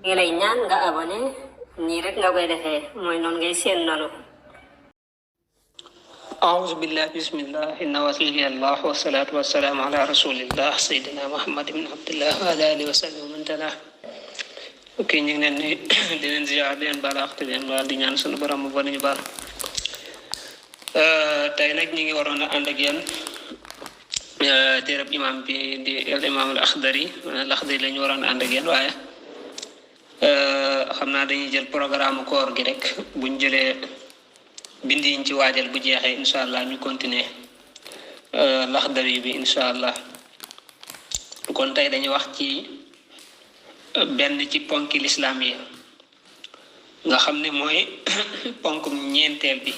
ngi lay ñaan nga abonné nii rek nga koy defee mooy noonu ngay seen nanu أعوذ بالله بسم الله إن وصلي الله والصلاة والسلام على رسول الله سيدنا محمد بن عبد الله وعلى آله وصحبه ومن تبعه ok ñu ngi leen di leen ziar di leen baal te leen baal di ñaan sunu borom mu bari ñu baal tey nag ñu ngi waroon a ànd ak yéen téereb imam bi di al imam al Akhdari la ñu waroon a ànd ak yéen waaye xam naa dañuy jël programme koor gi rek buñ jëlee bind yiñ ci waajal bu jeexee incha allah ñu continuer Akhdari bi incha allah kon tey dañuy wax ci benn ci ponki lislaam yi nga xam ne mooy ponk ñeenteel bi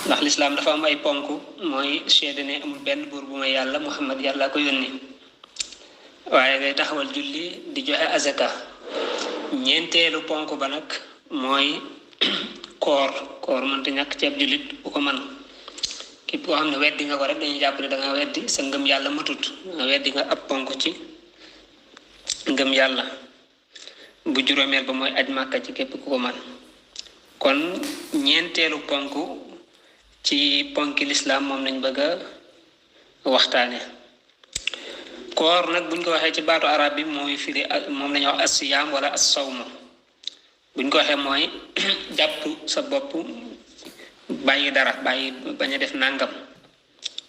ndax lislaam dafa am ay ponk mooy seede ne amul benn buur bu may yàlla Muhammad yàlla ko yónni waaye ngay taxawal julli di joxe azaka ñeenteelu ponk ba nag mooy koor mënta ñàkk ci ab jullit bu ko man képp koo xam ne weddi nga ko rek dañuy jàpp ne da nga weddi sa ngëm yàlla matut nga weddi nga ab ponk ci ngëm yàlla bu juróomeel ba mooy aj màkka ci képp ku ko man kon ñeenteelu ponk ci ponki lislaam moom lañ bëgg a waxtaane koor nag buñ ko waxee ci baatu arab bi mooy firi moom lañuy wax as-siyaam wala as-sawm buñ ko waxee mooy jàpp sa bopp bàyyi dara bàyyi bañ a def nàngam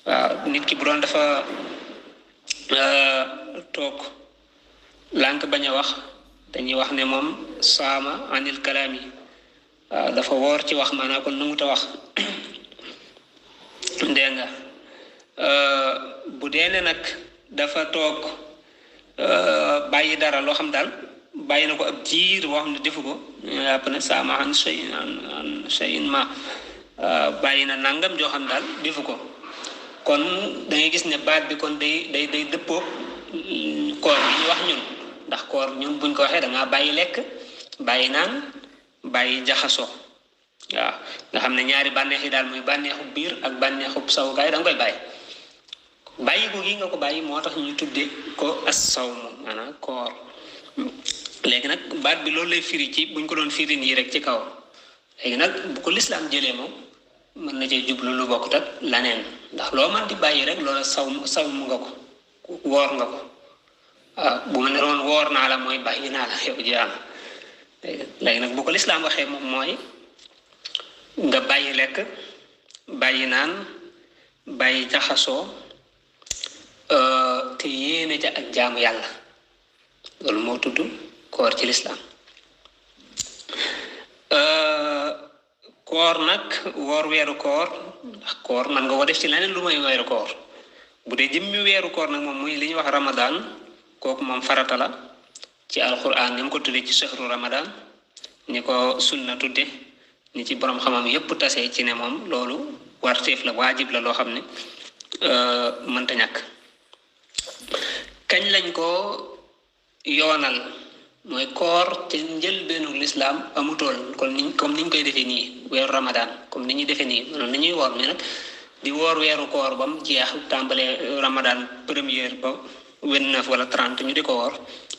waaw nit ki bu doon dafa toog lànk bañ a wax dañuy wax ne moom saama anil kalaami waaw dafa woor ci wax maanaam kon nanguta wax dégg nga bu dee ne nag dafa toog bàyyi dara loo xam daal bàyyi na ko ab jiir boo xam ne defu ko yàpp ne saama an shay'in ma bàyyi na nangam joo xam daal defu ko kon da ngay gis ne baat bi kon day dëppoo koor bi ñu wax ñun ndax koor ñun buñ ko waxee da ngaa bàyyi lekk bàyyi naan bàyyi jaxasoo waaw nga xam ne ñaari bànneex yi daal muy bànneexu biir ak bànneexu sawukaay da nga koy bàyyi ko gi nga ko bàyyi moo tax ñu tudde ko as-sawm maanaam koor léegi nag baat bi loolu lay firi ci buñ ko doon firi nii rek ci kaw léegi nag bu ko lislaam jëlee moom mën na cee jublu lu bokkut ak laneen ndax loo man di bàyyi rek loola sawm nga ko woor nga ko waaw bu ma ne woon woor naa la mooy bàyyi naa la yow ji am léegi nag bu ko lislaam waxee moom mooy nga bàyyi lekk bàyyi naan bàyyi jaxasoo te yéene ca ak jaamu yàlla loolu moo tudd koor ci lislaam koor nag woor weeru koor ndax koor man nga ko def ci leneen lu may weeru koor bu dee jëmmi weeru koor nag moom muy li ñuy wax ramadan kooku moom farata la ci alquran ni mu ko tuddee ci shahru ramadan ni ko sunna tudde ni ci borom xamam yépp tasee ci ne moom loolu warteef la waajib la loo xam ne mënta ñàkk kañ lañ ko yoonal mooy koor ci njëlbeenu lislaam amutoon comme niñ koy defee nii weeru ramadan comme ni ñuy defee nii noonu ñuy woor mais nag di woor weeru koor bam jeex tàmbalee ramadan première ba 29 wala 30 ñu di ko woor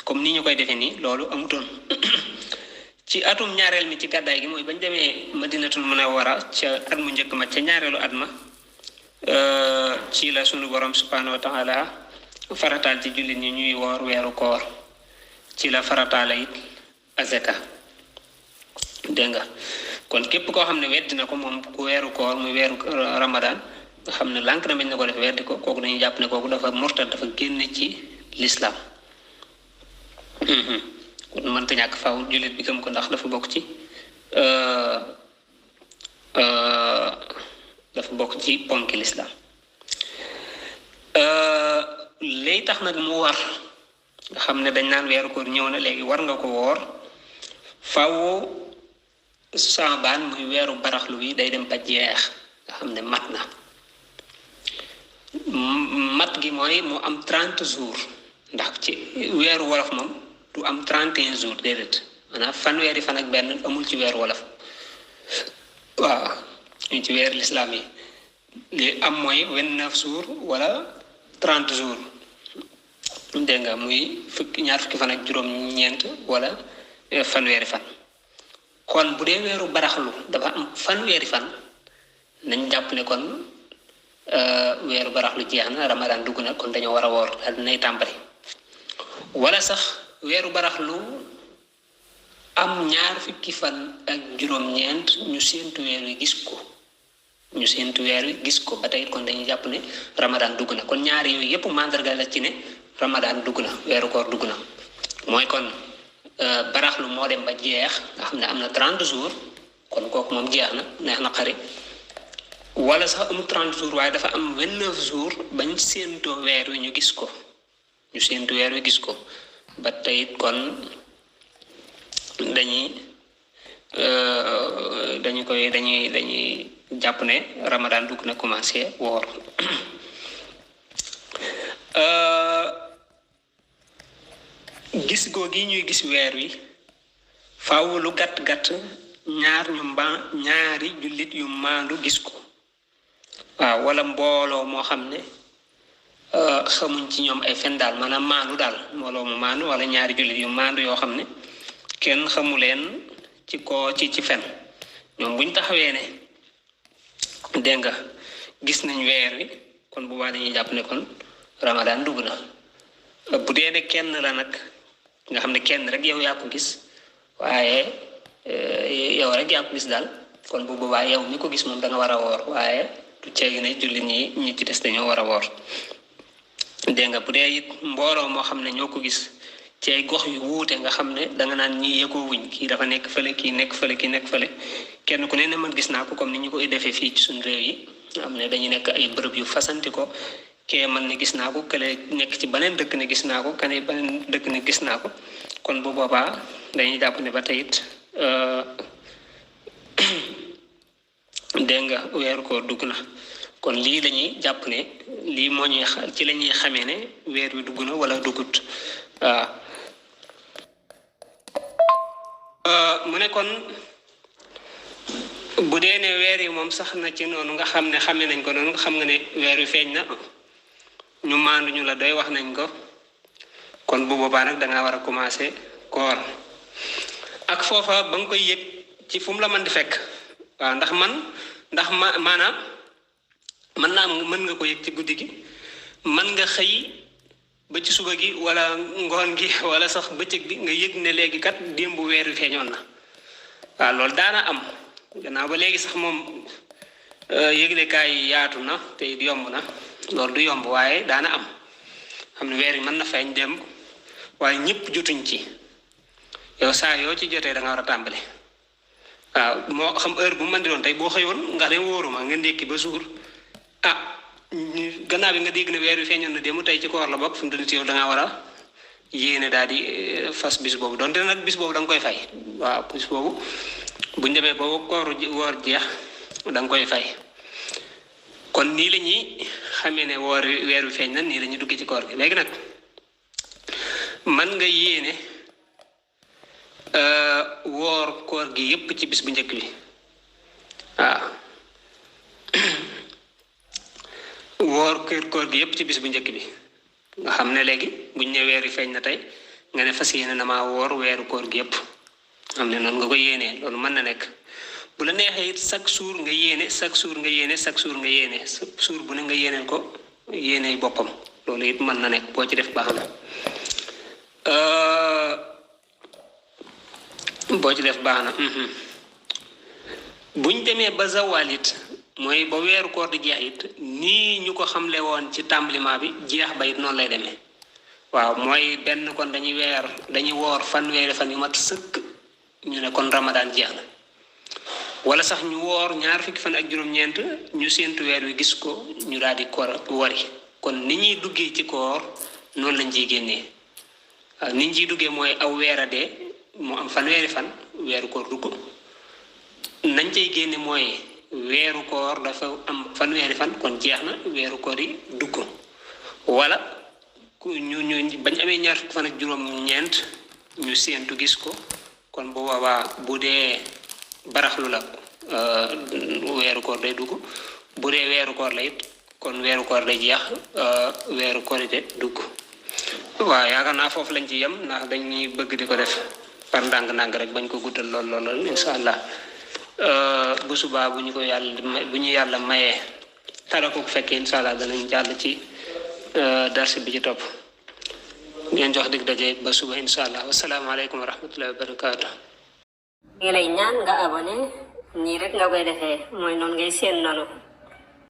comme ni ñu koy defee nii loolu amutoon ci atum ñaareel mi ci gàddaay gi mooy bañ demee madinatul munawwara ca at mu njëkk ma ca ñaareelu at ma ci la sunu borom subhanahu wa taala farataal ci jullit ñi ñuy woor weeru koor ci la farataala it azaka dégg nga kon képp koo xam ne weddi na ko moom ku weeru koor muy weeru ramadan nga xam ne lànk na bañ na ko def weddi ko kooku dañuy jàpp ne kooku dafa murtad dafa génne ci lislaam kon mënta ñàkk faaw jullit bi gëm ko ndax dafa bokk ci ponki lislaam lay tax nag mu war nga xam ne dañ naan weeru koor ñëw na léegi war nga ko woor faaw saabaan muy weeru baraxlu wi day dem ba jeex nga xam ne mat na mat gi mooy mu am 30 jours ndax ci weeru wolof moom du am 31 jours déedéet maanaam fanweeri fan ak benn amul ci weeru wolof waaw ñu ci weer lislaam yi li am mooy 29 jours wala 30 jours dégg nga muy ñaar fukki fan ak juróom ñeent wala fanweeri fan kon bu dee weeru baraxlu dafa am fanweeri fan nañ jàpp ne kon weeru baraxlu jeex na ramadan dugg na kon dañoo war a woor daal dinay tàmbali wala sax weeru baraxlu am ñaar fukki fan ak juróom-ñeent ñu séentu weer wi gis ko ba tey kon dañuy jàpp ne ramadan dugg na kon ñaari yooyu yépp mandarga la ci ne ramadan dugg na weeru koor dugg na mooy kon baraxlu moo dem ba jeex nga xam ne am na 30 jours kon kooku moom jeex na neex na xari wala sax amul 30 jours waaye dafa am 29 jours bañ séentoo weer wi ñu séentu weer wi gis ko ba tey kon dañuy jàpp ne ramadan dugg na commencé woor gis googi ñuy gis weer wi faaw lu gàtt ñaari jullit yu maandu gis ko waaw wala mbooloo moo xam ne xamuñ ci ñoom ay fen daal maanaam maandu daal mbooloo mu maandu wala ñaari jullit yu maandu yoo xam ne kenn xamu leen ci fen ñoom buñ taxawee ne dégg nga gis nañ weer wi kon bu baax dañuy jàpp ne kon ramadan dugg na bu dee ne kenn la nag nga xam ne kenn rek yow yaa ko gis waaye yow rek yaa ko gis daal kon bu boobaa yow mi ko gis moom da nga war a woor waaye du ceegi ne jullit ñi ci des dañoo war a woor dégg nga bu dee it mbooloo moo xam ne ñoo ko gis ci ay gox yu wuute nga xam ne danga naan ñii yëgoo wuñ kii dafa nekk fële kii nekk fële kenn ku ne man gis naa ko comme ni ñu koy defee fii ci suñu réew yi am ne dañu nekk ay bërëb yu fasanti ko kee man ne gis naa ko kële nekk ci beneen dëkk ne gis naa ko kane beneen dëkk ne gis naa ko kon bu boobaa dañuy jàpp ne ba tey it dégg nga weeru koor dugg na kon lii lañuy jàpp ne lii moo ñuy ci la ñuy xamee ne weer wi dugg na wala duggut waaw mu ne kon bu dee ne weer yi moom sax na ci noonu nga xam ne xamee nañ ko noonu nga xam nga ne weer wi feeñ na ñu maandu ñu la doy wax nañ ko kon bu boobaa nag dangaa war a commencer koor ak foofa ba nga koy yëg ci fu mu la mën di fekk waaw ndax maanaam mën nga ko yëg ci guddi gi mën nga xëy ba ci suba gi wala ngoon gi wala sax bëccëg bi nga yëg ne léegi kat démb weer wi feeñoon na waaw loolu daana am gannaaw ba léegi sax moom yëglekaay yi yaatu na te yomb na loolu du yomb waaye daana am xam ne weer yi mën na feeñ démb waaye ñëpp jotuñ ci yow saa yoo ci jotee da nga war a tàmbale waaw moo xam heure bu mën di doon tey boo xëyoon nga dem wóoruma nga ndékki ba suur gannaaw bi nga dégg ne weer wi feeñoon na démb tey ci koor la bokk fi mu toll ci yow da ngaa war a yéene daal di fas bis boobu donte nag bis boobu da nga koy fay waaw bis boobu buñ demee ba kooru woor jeex da nga koy fay kon nii la ñuy xamee ne weer wi feeñ na nii la ñuy duggee ci koor gi léegi nag man nga yéene woor koor gi yépp ci bis bu njëkk bi waaw woor koor gi yépp ci bis bu njëkk bi nga xam ne léegi buñ ne weer wi feeñ na tey nga ne fas yéene na maa woor weeru koor gi yépp xam ne noonu nga ko yéenee loolu mën na nekk bu la neexee it chaque jour nga yéene chaque jour nga yéene jour bu ne nga yéeneel ko yéeney boppam loolu it mën na nekk boo ci def baax na boo ci def baax na buñ demee ba zawal it mooy ba weeru koor di jeex it nii ñu ko xamle woon ci tàmbaliment bi jeex ba it noonu lay demee waaw mooy benn kon dañuy woor fanweeri fan yu mat sëkk ñu ne kon ramadan jeex na wala sax ñu woor ñaar fukki fan ak juróom-ñeent ñu séentu weer wi gis ko ñu daal di koor wari kon ni ñuy duggee ci koor noonu lañ ciy génnee waaw ni ñu ciy duggee mooy aw weer a dee mu am fanweeri fan weeru koor dugg nañ cay génne mooy weeru koor dafa am fanweeri fan kon jeex na weeru koor yi dugg wala ñu bañ amee ñaar fukki fan ak juróom-ñeent ñu séentu gis ko kon bu boobaa bu dee baraxlu la weeru koor day dugg bu dee weeru koor la it kon weeru koor day jeex weeru koor yi de dugg waaw yaakaar naa foofu lañ ci yem ndax dañuy bëgg di ko def par ndànk-ndànk rek bañ ko guddal lool incha allah bu subaa bu ñu ko yàlla bu ñu yàlla mayee tara ko fekkee incha allah danañ jàll ci darsi bi ci topp ngeen jox dig daje ba suba incha allah wasalaamaaleykum wa rahmatullahi wa barakaatu. ngi lay ñaan nga abonné nii rek nga koy defee mooy noonu ngay seen noonu